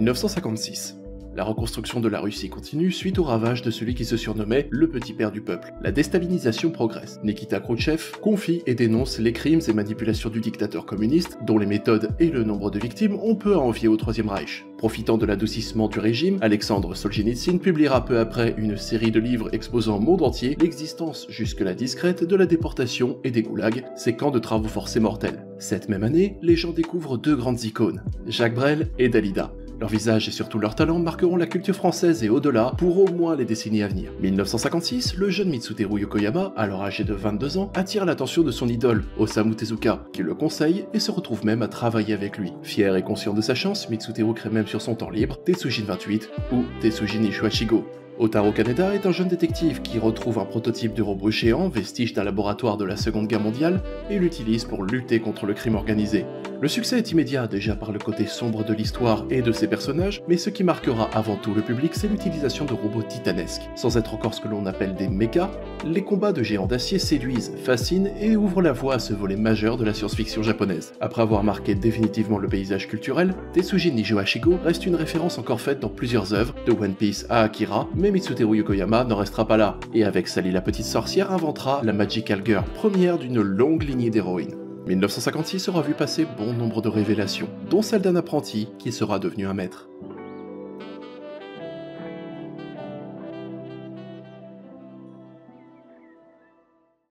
1956. La reconstruction de la Russie continue suite au ravage de celui qui se surnommait le petit père du peuple. La déstabilisation progresse. Nikita Khrouchtchev confie et dénonce les crimes et manipulations du dictateur communiste, dont les méthodes et le nombre de victimes ont peu à envier au Troisième Reich. Profitant de l'adoucissement du régime, Alexandre Solzhenitsyn publiera peu après une série de livres exposant au monde entier l'existence jusque-là discrète de la déportation et des goulags, ces camps de travaux forcés mortels. Cette même année, les gens découvrent deux grandes icônes, Jacques Brel et Dalida. Leurs visages et surtout leurs talents marqueront la culture française et au-delà pour au moins les décennies à venir. 1956, le jeune Mitsuteru Yokoyama, alors âgé de 22 ans, attire l'attention de son idole, Osamu Tezuka, qui le conseille et se retrouve même à travailler avec lui. Fier et conscient de sa chance, Mitsuteru crée même sur son temps libre Tetsujin 28 ou Tetsujin Ishuachigo. Otaro Kaneda est un jeune détective qui retrouve un prototype de robot géant, vestige d'un laboratoire de la Seconde Guerre mondiale, et l'utilise pour lutter contre le crime organisé. Le succès est immédiat déjà par le côté sombre de l'histoire et de ses personnages, mais ce qui marquera avant tout le public, c'est l'utilisation de robots titanesques. Sans être encore ce que l'on appelle des mechas, les combats de géants d'acier séduisent, fascinent et ouvrent la voie à ce volet majeur de la science-fiction japonaise. Après avoir marqué définitivement le paysage culturel, Tetsujin Ishuachigo reste une référence encore faite dans plusieurs œuvres, de One Piece à Akira, mais Mitsuteru Yokoyama n'en restera pas là, et avec Sally la petite sorcière inventera la Magical Girl, première d'une longue lignée d'héroïnes. 1956 aura vu passer bon nombre de révélations, dont celle d'un apprenti qui sera devenu un maître.